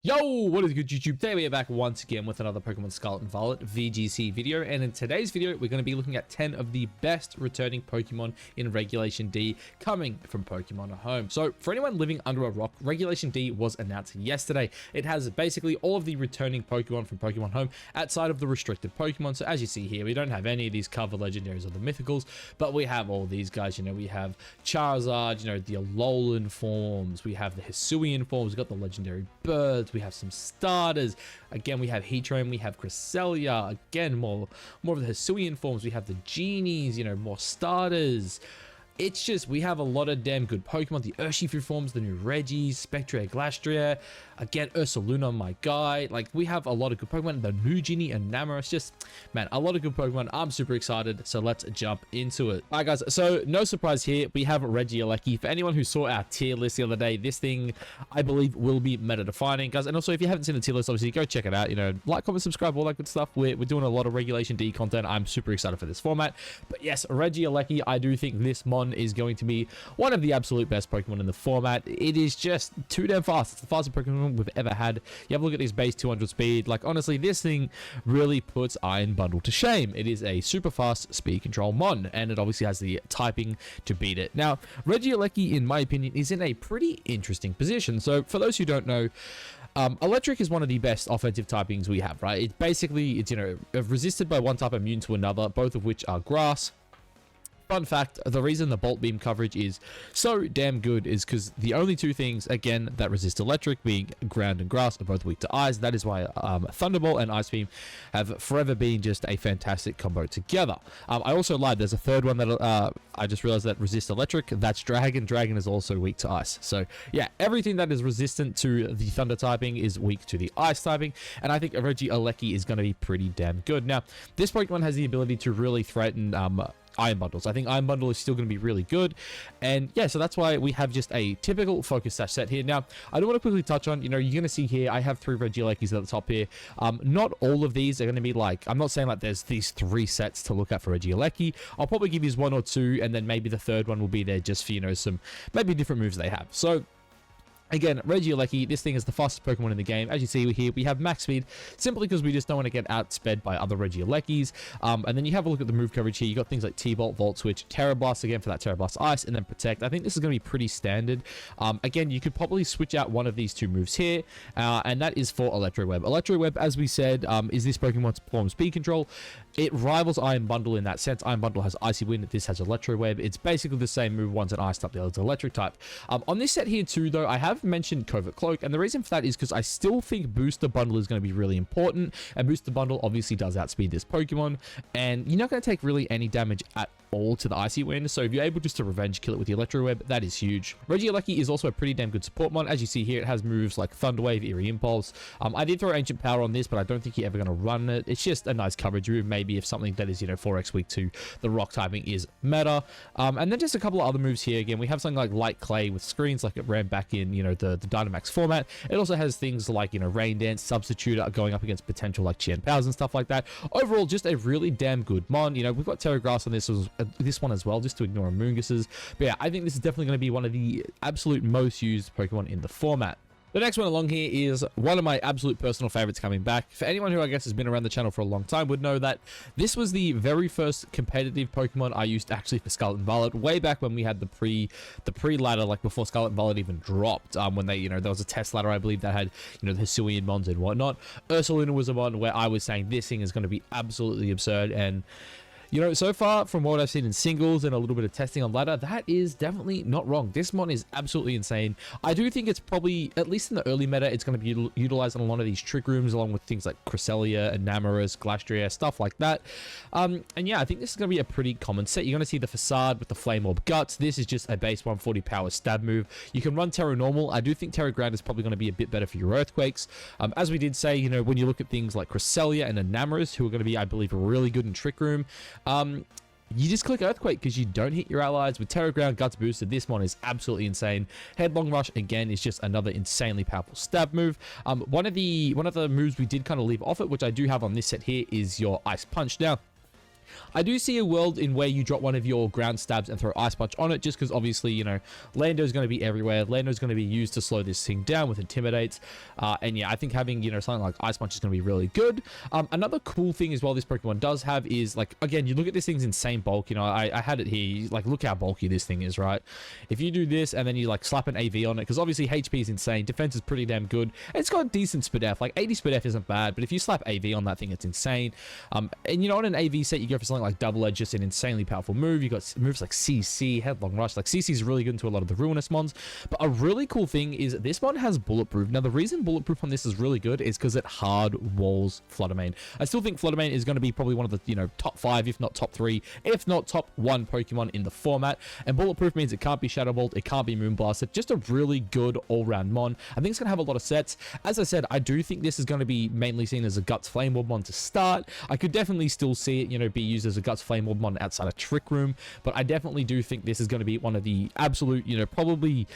Yo, what is good YouTube? Today we are back once again with another Pokemon Scarlet and Violet VGC video, and in today's video we're going to be looking at 10 of the best returning Pokemon in Regulation D coming from Pokemon Home. So for anyone living under a rock, Regulation D was announced yesterday. It has basically all of the returning Pokemon from Pokemon Home outside of the restricted Pokemon. So as you see here, we don't have any of these cover legendaries or the mythicals, but we have all these guys. You know, we have Charizard, you know, the Alolan forms, we have the Hisuian forms, we've got the legendary birds, we have some starters. Again, we have Heatran, we have Cresselia. Again, more of the Hisuian forms. We have the genies, you know, more starters. It's just, we have a lot of damn good Pokemon. The Urshifu forms, the new Regis, Spectre, Glastria. Again, Ursaluna, my guy. Like, we have a lot of good Pokemon. The new Genie, Anamorous. Just, man, a lot of good Pokemon. I'm super excited, so let's jump into it. All right, guys, so no surprise here. We have Regoleki. For anyone who saw our tier list the other day, this thing, I believe, will be meta-defining, guys. And also, if you haven't seen the tier list, obviously, go check it out. You know, like, comment, subscribe, all that good stuff. We're doing a lot of Regulation D content. I'm super excited for this format. But yes, Regoleki, I do think this mon is going to be one of the absolute best Pokemon in the format. It is just too damn fast. It's the fastest Pokemon we've ever had. You have a look at his base 200 speed. Like, honestly, this thing really puts Iron Bundle to shame. It is a super fast speed control mon, and it obviously has the typing to beat it. Now, Regoleki, in my opinion, is in a pretty interesting position. So for those who don't know, Electric is one of the best offensive typings we have, right? It's basically, it's, you know, resisted by one type, immune to another, both of which are grass. Fun fact, the reason the Bolt Beam coverage is so damn good is because the only two things, again, that resist electric, being ground and grass, are both weak to ice. That is why Thunderbolt and Ice Beam have forever been just a fantastic combo together. I also lied. There's a third one that I just realized that resists electric. That's Dragon. Dragon is also weak to ice. So yeah, everything that is resistant to the Thunder typing is weak to the Ice typing. And I think Regoleki is going to be pretty damn good. Now, this Pokemon has the ability to really threaten Iron Bundles. I think Iron Bundle is still going to be really good, and yeah, so that's why we have just a typical Focus Sash set here. Now, I do want to quickly touch on, you know, you're going to see here, I have 3 Regolekis at the top here. Not all of these are going to be like, I'm not saying like there's these 3 sets to look at for Regoleki. I'll probably give you 1 or 2, and then maybe the third one will be there just for, you know, some maybe different moves they have. So again, Regoleki, this thing is the fastest Pokemon in the game. As you see here, we have max speed, simply because we just don't want to get outsped by other Regolekis. And then you have a look at the move coverage here. You got things like T-Bolt, Volt Switch, Terra Blast, again for that Terra Blast Ice, and then Protect. I think this is going to be pretty standard. Again, you could probably switch out one of these 2 moves here, and that is for Electro Web. Electro Web, as we said, is this Pokemon's form speed control. It rivals Iron Bundle in that sense. Iron Bundle has Icy Wind, this has Electro Web. It's basically the same move. One's an Ice type, the other's Electric type. On this set here too, though, I have mentioned Covert Cloak, and the reason for that is because I still think Booster Bundle is going to be really important, and Booster Bundle obviously does outspeed this Pokemon, and you're not going to take really any damage at all to the Icy Wind, so if you're able just to revenge kill it with the Electro Web, that is huge. Regoleki is also a pretty damn good support mon. As you see here, it has moves like Thunder Wave, Eerie Impulse. I did throw Ancient Power on this, but I don't think you're ever going to run it. It's just a nice coverage move, maybe if something that is, you know, 4x weak to the rock typing is meta. And then just a couple of other moves here. Again, we have something like Light Clay with screens, like it ran back in, you know, the Dynamax format. It also has things like, you know, Rain Dance, Substitute, going up against potential like Chen Powers and stuff like that. Overall, just a really damn good mon. You know, we've got Terra Grass on this one as well, just to ignore Amoongus's. But yeah, I think this is definitely going to be one of the absolute most used Pokemon in the format. The next one along here is one of my absolute personal favorites coming back. For anyone who I guess has been around the channel for a long time would know that this was the very first competitive Pokemon I used actually for Scarlet and Violet, way back when we had the pre ladder, like before Scarlet and Violet even dropped. When they, you know, there was a test ladder, I believe, that had, you know, the Hisuian mons and whatnot. Ursaluna was a mon where I was saying this thing is going to be absolutely absurd, and you know, so far from what I've seen in singles and a little bit of testing on ladder, that is definitely not wrong. This mon is absolutely insane. I do think it's probably, at least in the early meta, it's going to be utilized in a lot of these trick rooms, along with things like Cresselia, Anamorous, Glastria, stuff like that. And yeah, I think this is going to be a pretty common set. You're going to see the Facade with the Flame Orb Guts. This is just a base 140 power stab move. You can run Terra Normal. I do think Terra Ground is probably going to be a bit better for your Earthquakes. As we did say, you know, when you look at things like Cresselia and Anamorous, who are going to be, I believe, really good in trick room, you just click Earthquake because you don't hit your allies. With Terra Ground, Guts Boosted, this mon is absolutely insane. Headlong Rush, again, is just another insanely powerful stab move. One of the moves we did kind of leave off it, which I do have on this set here, is your Ice Punch. Now, I do see a world in where you drop one of your ground stabs and throw Ice Punch on it, just because obviously, you know, Lando's going to be everywhere. Lando's going to be used to slow this thing down with Intimidates. And yeah, I think having, you know, something like Ice Punch is going to be really good. Another cool thing as well this Pokemon does have is, like, again, you look at this thing's insane bulk. You know, I had it here. Like, look how bulky this thing is, right? If you do this and then you, like, slap an AV on it, because obviously HP is insane. Defense is pretty damn good. It's got decent SpDef. Like, 80 SpDef isn't bad, but if you slap AV on that thing, it's insane. And, you know, on an AV set, you go for something like Double Edge, just an insanely powerful move. You got moves like CC, Headlong Rush. Like, CC is really good into a lot of the Ruinous mons. But a really cool thing is this mon has Bulletproof. Now, the reason Bulletproof on this is really good is because it hard walls Flutter Mane. I still think Flutter Mane is going to be probably one of the, you know, top 5, if not top 3, if not top 1 Pokemon in the format. And Bulletproof means it can't be Shadow Bolt, it can't be Moonblasted. Just a really good all-round mon. I think it's going to have a lot of sets. As I said, I do think this is going to be mainly seen as a Guts Flame Orb mon to start. I could definitely still see it, you know, be used as a Guts Flame Orb mon outside of Trick Room, but I definitely do think this is going to be one of the absolute, you know, probably,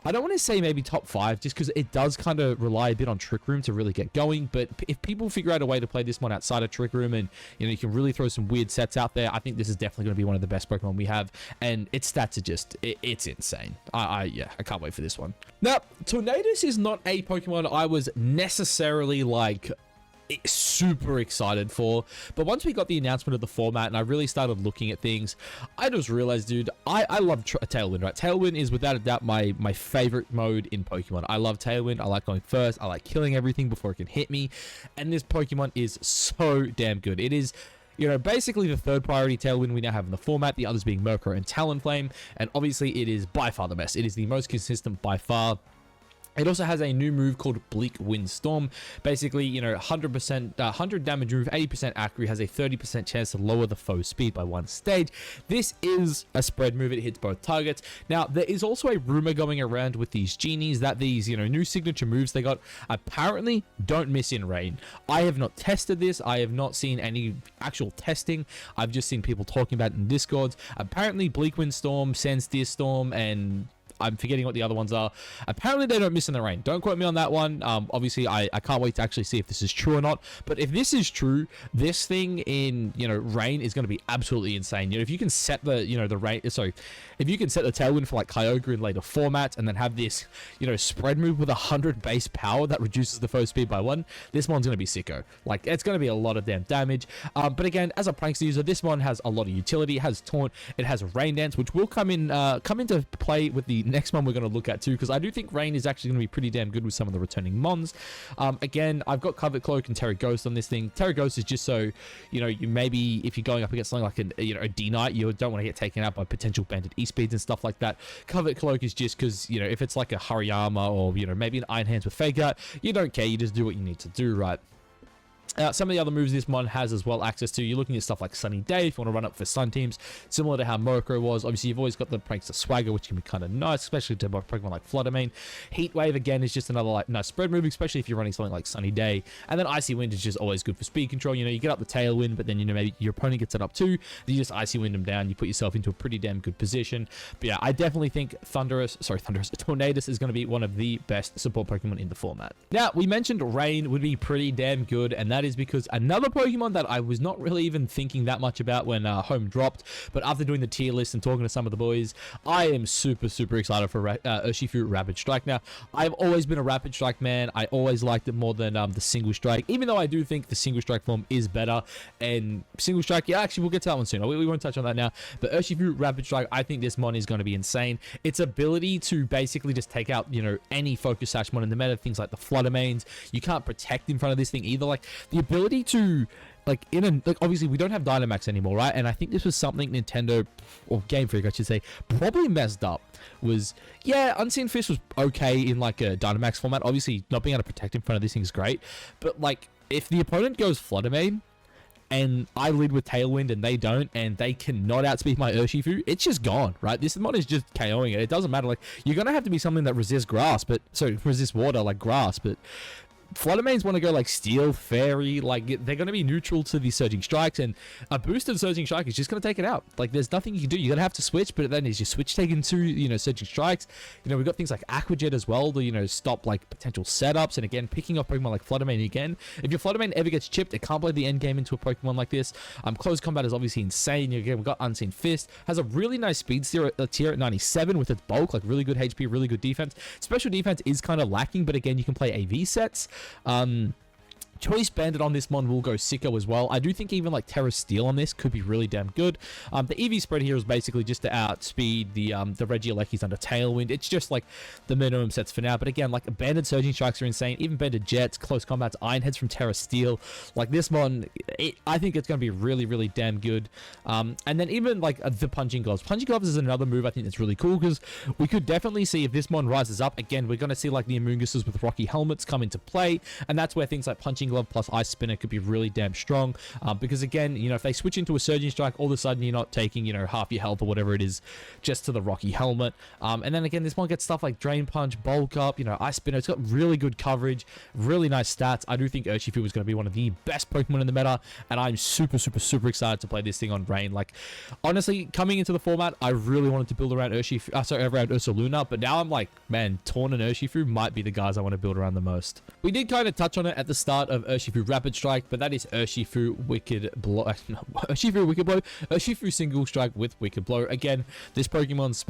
I don't want to say maybe top 5, just because it does kind of rely a bit on Trick Room to really get going. But if people figure out a way to play this one outside of Trick Room and, you know, you can really throw some weird sets out there, I think this is definitely going to be one of the best Pokemon we have. And its stats are just, it's insane. Yeah, I can't wait for this one. Now, Tornadus is not a Pokemon I was necessarily like super excited for, but once we got the announcement of the format and I really started looking at things, I just realized, dude, I love Tailwind, right? Tailwind is without a doubt my favorite mode in Pokemon. I love Tailwind. I like going first. I like killing everything before it can hit me, and this Pokemon is so damn good. It is, you know, basically the third priority Tailwind we now have in the format, the others being Murkrow and Talonflame, and obviously it is by far the best. It is the most consistent by far. It also has a new move called Bleak Wind Storm. Basically, you know, 100 damage move, 80% accuracy, has a 30% chance to lower the foe's speed by 1 stage. This is a spread move. It hits both targets. Now, there is also a rumor going around with these genies that these, you know, new signature moves they got apparently don't miss in rain. I have not tested this. I have not seen any actual testing. I've just seen people talking about it in Discords. Apparently, Bleak Wind Storm, Sandsteer Storm, and I'm forgetting what the other ones are. Apparently, they don't miss in the rain. Don't quote me on that one. Obviously, I can't wait to actually see if this is true or not. But if this is true, this thing in, you know, rain is going to be absolutely insane. You know, if you can set the, you know, the rain, sorry, if you can set the Tailwind for like Kyogre in later formats and then have this, you know, spread move with 100 base power that reduces the foe speed by 1, this one's going to be sicko. Like, it's going to be a lot of damn damage. But again, as a prankster user, this one has a lot of utility. It has Taunt. It has Rain Dance, which will come into play with the next one we're going to look at too, because I do think Rain is actually going to be pretty damn good with some of the returning mons. Again, I've got Covet Cloak and Terra Ghost on this thing. Terra Ghost is just so, you know, you maybe if you're going up against something like a D-Knight, you don't want to get taken out by potential banded E-speeds and stuff like that. Covet Cloak is just because, you know, if it's like a Hariyama or, you know, maybe an Iron Hands with Fake Out, you don't care, you just do what you need to do, right? Some of the other moves this mon has as well access to. You're looking at stuff like Sunny Day if you want to run up for Sun teams, similar to how Murkrow was. Obviously, you've always got the Prankster Swagger, which can be kind of nice, especially to Pokemon like Flutter Mane. Heat Wave, again, is just another like nice spread move, especially if you're running something like Sunny Day. And then Icy Wind is just always good for speed control. You know, you get up the Tailwind, but then, you know, maybe your opponent gets it up too. Then you just Icy Wind them down. You put yourself into a pretty damn good position. But yeah, I definitely think Tornadus is going to be one of the best support Pokemon in the format. Now, we mentioned Rain would be pretty damn good, and that is because another Pokemon that I was not really even thinking that much about when Home dropped, but after doing the tier list and talking to some of the boys, I am super excited for Urshifu Rapid Strike. Now, I've always been a Rapid Strike man. I always liked it more than the Single Strike, even though I do think the Single Strike form is better. And Single Strike, yeah, actually, we'll get to that one soon. We won't touch on that now. But Urshifu Rapid Strike, I think this mon is going to be insane. Its ability to basically just take out, you know, any Focus Sash mon in the meta, things like the Flutter Manes. You can't protect in front of this thing either. Like, the ability to, like, obviously we don't have Dynamax anymore, right? And I think this was something Nintendo, or Game Freak I should say, probably messed up. Was, yeah, Unseen Fist was okay in like a Dynamax format. Obviously not being able to protect in front of this thing is great, but like, if the opponent goes Flutter Mane and I lead with Tailwind and they don't, and they cannot outspeed my Urshifu, it's just gone, right? This mod is just KOing it. It doesn't matter. Like, you're gonna have to be something that resists grass, but resist water like grass, but Flutter Mains want to go like Steel, Fairy, like they're going to be neutral to the Surging Strikes, and a boosted Surging Strike is just going to take it out. Like there's nothing you can do. You're going to have to switch, but then is your switch taken to, you know, Surging Strikes? You know, we've got things like Aqua Jet as well to, you know, stop like potential setups, and again, picking up Pokemon like Flutter Main again. If your Flutter Main ever gets chipped, it can't play the end game into a Pokemon like this. Close combat is obviously insane. Again, we've got Unseen Fist, has a really nice speed tier at 97 with its bulk, like really good HP, really good defense. Special defense is kind of lacking, but again, you can play AV sets. Choice Bandit on this mon will go sicko as well. I do think even like Terra Steel on this could be really damn good. The EV spread here is basically just to outspeed the Regolekis under Tailwind. It's just like the minimum sets for now. But again, like Banded Surging Strikes are insane. Even Banded Jets, Close Combats, Iron Heads from Terra Steel. Like this mon, I think it's going to be really, really damn good. And then even like the Punching Gloves. Punching Gloves is another move I think that's really cool, because we could definitely see if this mon rises up. Again, we're going to see like the Amoonguses with Rocky Helmets come into play. And that's where things like Punching Glove plus Ice Spinner could be really damn strong, because again, you know, if they switch into a Surging Strike, all of a sudden you're not taking, you know, half your health or whatever it is just to the Rocky Helmet. And then again, this one gets stuff like Drain Punch, Bulk Up, you know, Ice Spinner. It's got really good coverage, really nice stats. I do think Urshifu is going to be one of the best Pokemon in the meta, and I'm super excited to play this thing on Rain. Like honestly, coming into the format, I really wanted to build around Urshifu, around Ursaluna, but now I'm like, man, Torn and Urshifu might be the guys I want to build around the most. We did kind of touch on it at the start of Urshifu Rapid Strike, but that is Urshifu Wicked Blow. Urshifu Wicked Blow. Urshifu Single Strike with Wicked Blow. Again, this Pokemon's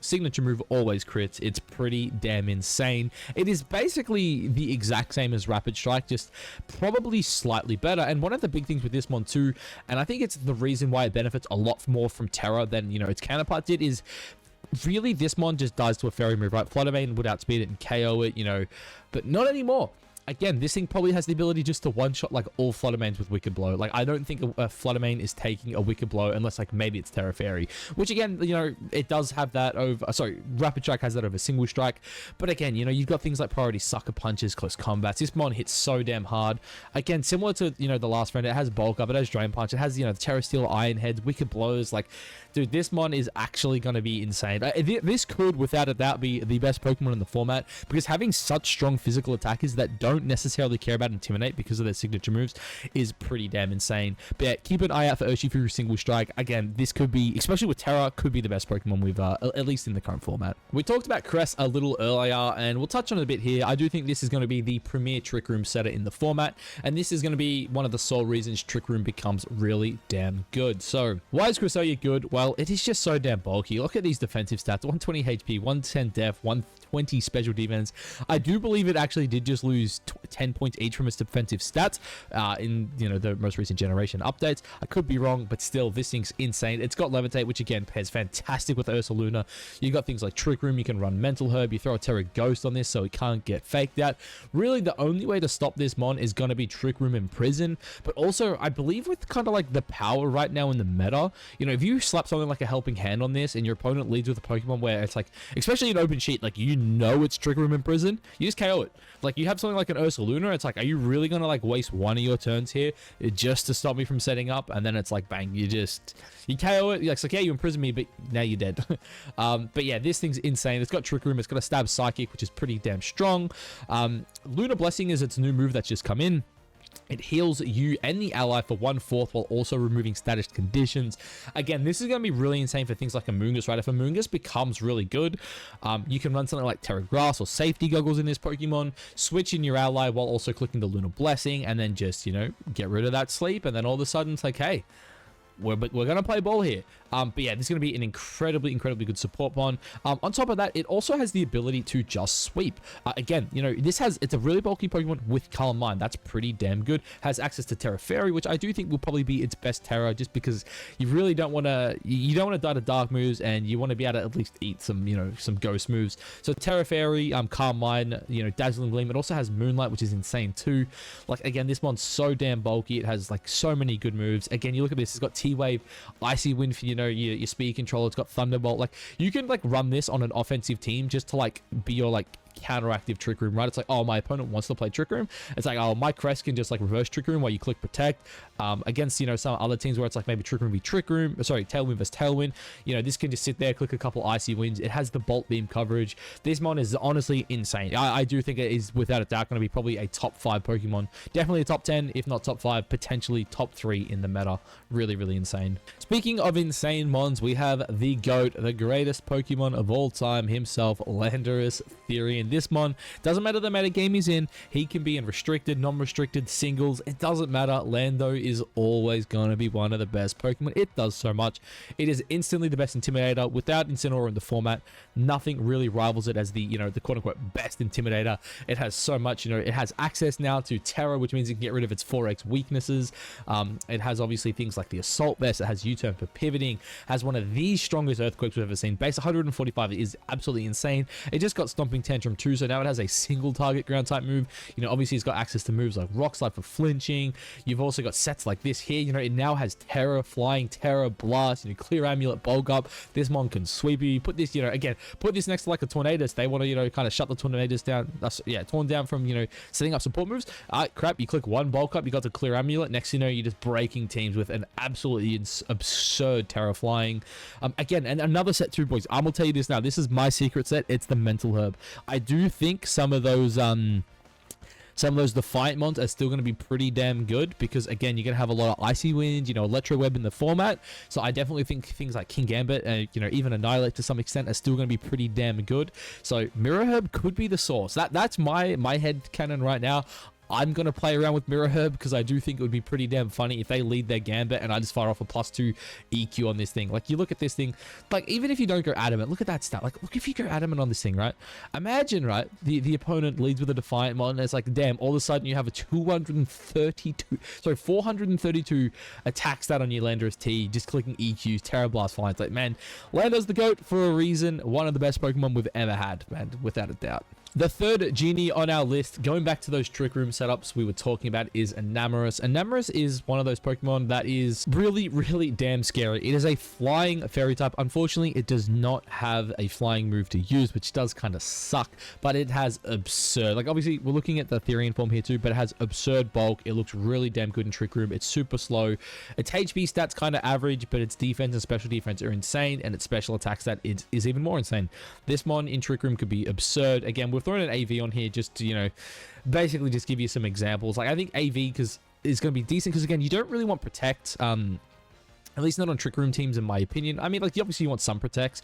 signature move always crits. It's pretty damn insane. It is basically the exact same as Rapid Strike, just probably slightly better. And one of the big things with this one too, and I think it's the reason why it benefits a lot more from Terra than, you know, its counterpart did, is really this mon just dies to a fairy move, right? Flutter Mane would outspeed it and KO it, you know, but not anymore. Again, this thing probably has the ability just to one-shot like all Flutter Manes with Wicked Blow. Like, I don't think a Flutter Mane is taking a Wicked Blow unless like maybe it's Terra Fairy, which again, you know, it does have that over, sorry, Rapid Strike has that over Single Strike. But again, you know, you've got things like Priority Sucker Punches, Close Combats. This mon hits so damn hard. Again, similar to, you know, the last friend, it has Bulk Up, it has Drain Punch, it has, you know, the Terra Steel, Iron Heads, Wicked Blows. Like, dude, this mon is actually going to be insane. This could, without a doubt, be the best Pokemon in the format, because having such strong physical attackers that don't necessarily care about Intimidate because of their signature moves is pretty damn insane. But yeah, keep an eye out for Urshifu Single Strike. Again, this could be, especially with Terra, could be the best Pokemon we've, at least in the current format. We talked about Cress a little earlier, and we'll touch on it a bit here. I do think this is going to be the premier Trick Room setter in the format, and this is going to be one of the sole reasons Trick Room becomes really damn good. So, why is Cresselia good? Well, it is just so damn bulky. Look at these defensive stats: 120 HP, 110 def, 120 special defense. I do believe it actually did just lose 10 points each from its defensive stats in, you know, the most recent generation updates. I could be wrong, but still, this thing's insane. It's got Levitate, which again pairs fantastic with Ursaluna. You got things like Trick Room. You can run Mental Herb. You throw a Terra Ghost on this, so it can't get faked out. Really, the only way to stop this mon is going to be Trick Room Imprison. But also, I believe with kind of like the power right now in the meta, you know, if you slap something like a Helping Hand on this and your opponent leads with a Pokemon where it's like, especially in open sheet, like, you know it's Trick Room Imprison, you just KO it. Like, you have something like an Ursaluna, it's like, are you really going to like waste one of your turns here just to stop me from setting up? And then it's like, bang, you KO it. You're like, yeah, you imprison me, but now you're dead. But yeah, this thing's insane. It's got Trick Room. It's got a Stab Psychic, which is pretty damn strong. Lunar Blessing is its new move that's just come in. It heals you and the ally for 1/4 while also removing status conditions. Again, this is going to be really insane for things like Amoonguss, right? If Amoonguss becomes really good, you can run something like Terra Grass or Safety Goggles in this Pokemon, switch in your ally while also clicking the Lunar Blessing, and then just, you know, get rid of that sleep, and then all of a sudden it's like, hey, we're going to play ball here. But yeah, this is going to be an incredibly good support mon. On top of that, it also has the ability to just sweep. Again, you know, it's a really bulky Pokemon with Calm Mind. That's pretty damn good. Has access to Terra Fairy, which I do think will probably be its best Terra, just because you really don't want to, die to dark moves, and you want to be able to at least eat some, you know, some ghost moves. So Terra Fairy, Calm Mind, you know, Dazzling Gleam. It also has Moonlight, which is insane too. Like, again, this mon's so damn bulky. It has like so many good moves. Again, you look at this, it's got T-Wave, Icy Wind for, you know, your speed control. It's got Thunderbolt. Like, you can like run this on an offensive team just to like be your like counteractive Trick Room, right? It's like, oh, my opponent wants to play Trick Room. It's like, oh, my Crest can just like reverse Trick Room while you click Protect. Against, you know, some other teams where it's like maybe Trick Room v Trick Room, sorry, Tailwind versus Tailwind. You know, this can just sit there, click a couple Icy Winds. It has the Bolt Beam coverage. This mon is honestly insane. I do think it is without a doubt going to be probably a top 5 Pokemon. Definitely a top 10, if not top 5, potentially top 3 in the meta. Really, really insane. Speaking of insane mons, we have the GOAT, the greatest Pokemon of all time himself, Landorus Therian. This mon, doesn't matter the meta game he's in, he can be in restricted, non-restricted, singles. It doesn't matter. Lando is always going to be one of the best Pokemon. It does so much. It is instantly the best Intimidator. Without Incineroar in the format, nothing really rivals it as the, you know, the quote-unquote best Intimidator. It has so much, you know, it has access now to Terror, which means it can get rid of its 4x weaknesses. It has obviously things like the Assault Vest. It has U-turn for pivoting. Has one of the strongest Earthquakes we've ever seen. Base 145 is absolutely insane. It just got Stomping Tantrum too, so now it has a single target ground type move. You know, obviously it's got access to moves like Rock Slide for flinching. You've also got sets like this here. You know, it now has Terror, Flying, Terror, Blast, you know, Clear Amulet, Bulk Up. This mon can sweep you. Put this, you know, again, put this next to like a Tornadus. They want to, you know, kind of shut the Tornadus down. Yeah, torn down from, you know, setting up support moves. Crap, you click one Bulk Up, you got the Clear Amulet. Next, you know, you're just breaking teams with an absolutely absurd Terror Flying. Again, and another set too, boys. I'm gonna tell you this now. This is my secret set. It's the Mental Herb. I do think some of those Defiant mons are still going to be pretty damn good because, again, you're going to have a lot of Icy Wind, you know, Electro Web in the format. So I definitely think things like King Gambit, you know, even Annihilate to some extent are still going to be pretty damn good. So Mirror Herb could be the source. That's my head canon right now. I'm going to play around with Mirror Herb because I do think it would be pretty damn funny if they lead their Gambit and I just fire off a +2 EQ on this thing. Like, you look at this thing, like, even if you don't go Adamant, look at that stat. Like, look if you go Adamant on this thing, right? Imagine, right, the opponent leads with a Defiant mon, and it's like, damn, all of a sudden you have a 432 attack stat on your Landorus T, just clicking EQs, Terra Blast, Flying. It's like, man, Lando's the GOAT for a reason. One of the best Pokemon we've ever had, man, without a doubt. The third genie on our list, going back to those Trick Room setups we were talking about, is Anamorous. Anamorous is one of those Pokemon that is really, really damn scary. It is a flying fairy type. Unfortunately, it does not have a flying move to use, which does kind of suck, but it has absurd, like, obviously we're looking at the Therian form here too, but it has absurd bulk. It looks really damn good in Trick Room. It's super slow. Its HP stats kind of average, but its defense and special defense are insane, and its special attack stat is even more insane. This mon in Trick Room could be absurd. Again, we've thrown an AV on here just to, you know, basically just give you some examples. Like, I think AV because is going to be decent because, again, you don't really want Protect, at least not on Trick Room teams, in my opinion. I mean, like, obviously you want some Protects,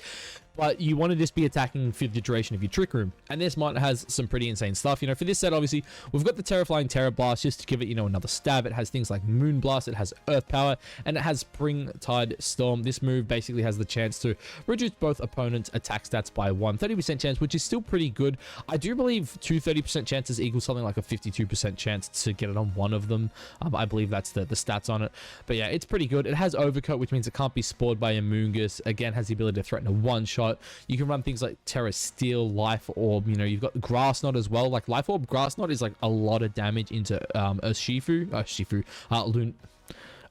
but you want to just be attacking for the duration of your Trick Room. And this mon has some pretty insane stuff. You know, for this set, obviously, we've got the Terraflying Terra Blast just to give it, you know, another stab. It has things like Moon Blast, it has Earth Power, and it has Springtide Storm. This move basically has the chance to reduce both opponents' attack stats by 30% chance, which is still pretty good. I do believe 30% chances equals something like a 52% chance to get it on one of them. I believe that's the stats on it. But yeah, it's pretty good. It has Overcoat, which means it can't be spored by a Moongus. Again, has the ability to threaten a one-shot. You can run things like Terra Steel, Life Orb, you know, you've got Grass Knot as well. Like, Life Orb, Grass Knot is like a lot of damage into Urshifu,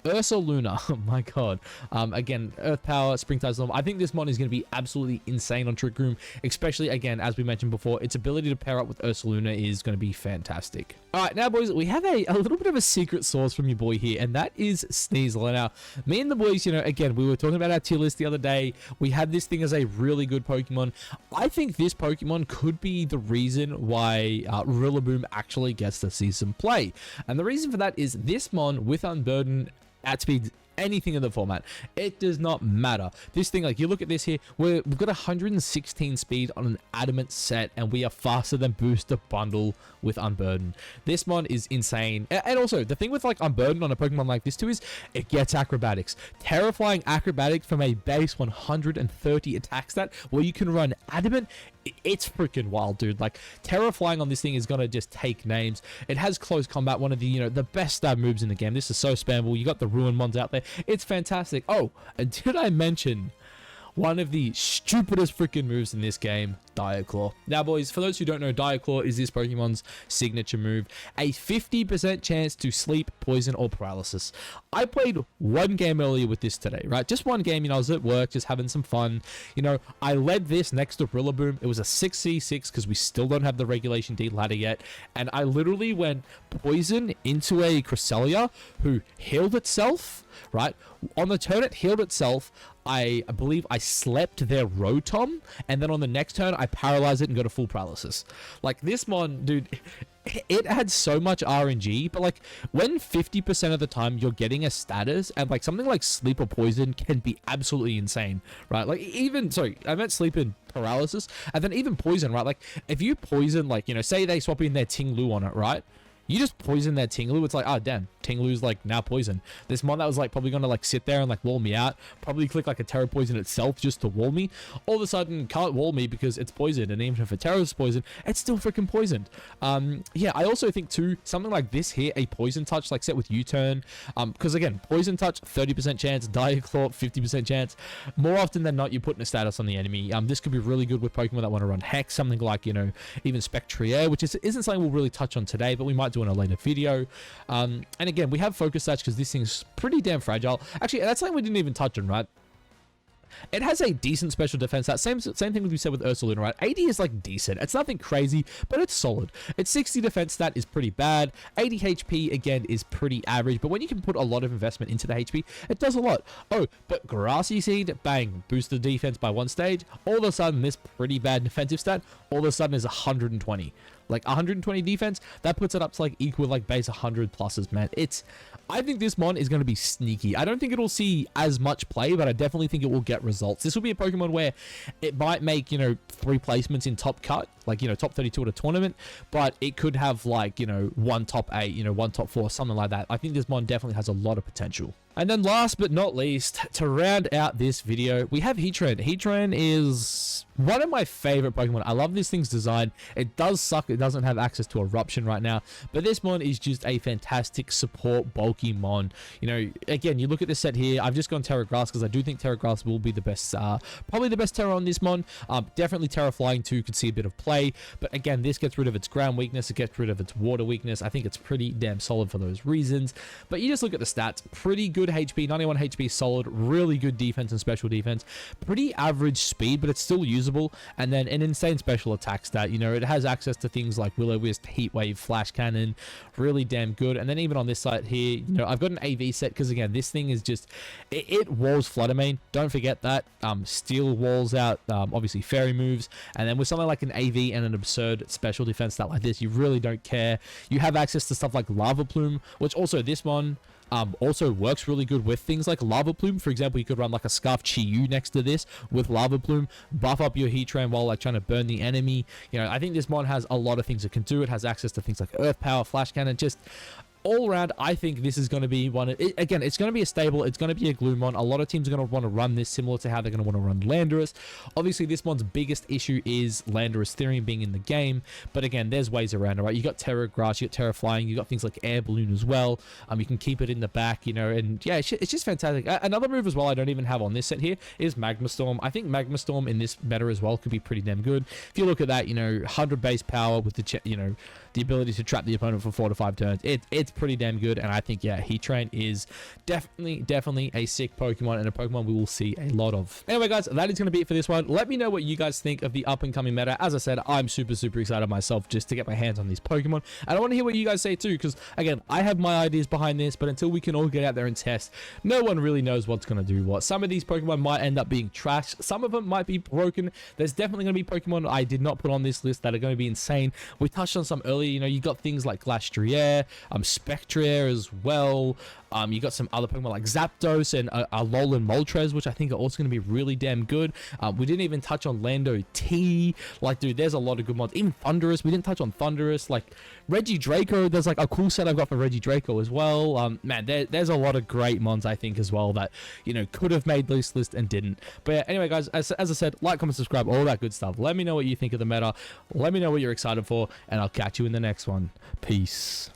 Ursaluna, oh my god. Again, Earth Power, Springtide Storm. I think this mon is going to be absolutely insane on Trick Room, especially, again, as we mentioned before, its ability to pair up with Ursaluna is going to be fantastic. Alright, now, boys, we have a little bit of a secret source from your boy here, and that is Sneezler. Now, me and the boys, you know, again, we were talking about our tier list the other day. We had this thing as a really good Pokemon. I think this Pokemon could be the reason why Rillaboom actually gets to see some play. And the reason for that is this mon with Unburden at speed, anything in the format, it does not matter. This thing, like, you look at this here, we've got 116 speed on an Adamant set, and we are faster than Booster Bundle with Unburden. This mon is insane. And also, the thing with, like, Unburden on a Pokemon like this too is it gets Acrobatics. Terrifying Acrobatics from a base 130 attack stat where you can run Adamant. It's freaking wild, dude. Like, Terra Flying on this thing is gonna just take names. It has Close Combat, one of the, you know, the best stab moves in the game. This is so spammable. You got the Ruin mons out there. It's fantastic. Oh, and did I mention one of the stupidest freaking moves in this game, Dire Claw. Now, boys, for those who don't know, Dire Claw is this Pokemon's signature move. A 50% chance to sleep, poison, or paralysis. I played one game earlier with this today, right? Just one game, you know, I was at work, just having some fun. You know, I led this next to Rillaboom. It was a 6v6 because we still don't have the Regulation D ladder yet. And I literally went poison into a Cresselia who healed itself, right? On the turn it healed itself. I believe I slept their Rotom, and then on the next turn I paralyzed it and got a full paralysis. Like, this mon, dude, it had so much RNG, but like when 50% of the time you're getting a status, and like something like sleep or poison can be absolutely insane, right? Like, even, sorry, I meant sleep and paralysis, and then even poison, right? Like, if you poison, like, you know, say they swap in their Ting-Lu on it, right? You just poison their Ting-Lu, it's like, oh damn, Ting-Lu's like now poison. This mon that was like probably gonna like sit there and like wall me out, probably click like a Terra Poison itself just to wall me, all of a sudden can't wall me because it's poisoned, and even if a Terra's poisoned, it's still freaking poisoned. Yeah, I also think too, something like this here, a poison touch like set with U-turn, because again, poison touch 30% chance, Dire Claw 50% chance. More often than not, you're putting a status on the enemy. This could be really good with Pokemon that want to run Hex, something like, you know, even Spectrier, which isn't something we'll really touch on today, but we might do in a later video. And again, we have Focus Sash because this thing's pretty damn fragile. Actually, that's something we didn't even touch on, right? It has a decent special defense. That same thing we said with Ursaluna, right? 80 is like decent. It's nothing crazy, but it's solid. Its 60 defense stat is pretty bad. 80 HP, again, is pretty average, but when you can put a lot of investment into the HP, it does a lot. Oh, but Grassy Seed, bang, boost the defense by 1 stage. All of a sudden, this pretty bad defensive stat, all of a sudden is 120. Like 120 defense, that puts it up to like equal like base 100 pluses, man. I think this mon is going to be sneaky. I don't think it'll see as much play, but I definitely think it will get results. This will be a Pokemon where it might make, you know, 3 placements in top cut, like, you know, top 32 at a tournament, but it could have like, you know, 1 top 8, you know, 1 top 4, something like that. I think this mon definitely has a lot of potential. And then last but not least, to round out this video, we have Heatran. Heatran is one of my favorite Pokemon. I love this thing's design. It does suck it doesn't have access to Eruption right now, but this mon is just a fantastic support bulky mon. You know, again, you look at this set here, I've just gone Terra Grass because I do think Terra Grass will be the best, probably the best Terra on this mon. Definitely Terra Flying too could see a bit of play, but again, this gets rid of its ground weakness, it gets rid of its water weakness. I think it's pretty damn solid for those reasons. But you just look at the stats, pretty good HP, 91 HP solid, really good defense and special defense, pretty average speed, but it's still usable, and then an insane special attack stat. You know, it has access to things like Will-O-Wisp, Heat Wave, Flash Cannon, really damn good. And then even on this side here, you know, I've got an AV set because again, this thing is just, it walls Flutter Mane, don't forget that. Steel walls out, obviously fairy moves, and then with something like an AV and an absurd special defense stat like this, you really don't care. You have access to stuff like Lava Plume, which also this one also works really good with things like Lava Plume. For example, you could run like a Scarf Chi-Yu next to this with Lava Plume, buff up your Heatran while like trying to burn the enemy. You know, I think this mon has a lot of things it can do. It has access to things like Earth Power, Flash Cannon, just all around. I think this is going to be one. Again, it's going to be a stable. It's going to be a Gloomon. A lot of teams are going to want to run this similar to how they're going to want to run Landorus. Obviously, this one's biggest issue is Landorus Therian being in the game. But again, there's ways around it, right? You got Terra Grass, you got Terra Flying, you got things like Air Balloon as well. You can keep it in the back, you know, and yeah, it's just fantastic. Another move as well I don't even have on this set here is Magma Storm. I think Magma Storm in this meta as well could be pretty damn good. If you look at that, you know, 100 base power with the, you know, the ability to trap the opponent for 4 to 5 turns. It's pretty damn good, and I think, yeah, Heatran is definitely a sick Pokemon, and a Pokemon we will see a lot of. Anyway, guys, that is going to be it for this one. Let me know what you guys think of the up-and-coming meta. As I said, I'm super excited myself just to get my hands on these Pokemon, and I want to hear what you guys say too, because, again, I have my ideas behind this, but until we can all get out there and test, no one really knows what's going to do what. Some of these Pokemon might end up being trash. Some of them might be broken. There's definitely going to be Pokemon I did not put on this list that are going to be insane. We touched on some earlier. You know, you got things like Glastrier, Spectrier as well. You got some other Pokemon like Zapdos and Alolan Moltres, which I think are also going to be really damn good. We didn't even touch on Lando T. Like, dude, there's a lot of good ones. Even Thundurus, we didn't touch on Thundurus. Like, Regidraco, there's like a cool set I've got for Regidraco as well. Man, there's a lot of great mons, I think, as well, that, you know, could have made this list and didn't. But yeah, anyway, guys, as I said, like, comment, subscribe, all that good stuff. Let me know what you think of the meta. Let me know what you're excited for, and I'll catch you in the next one. Peace.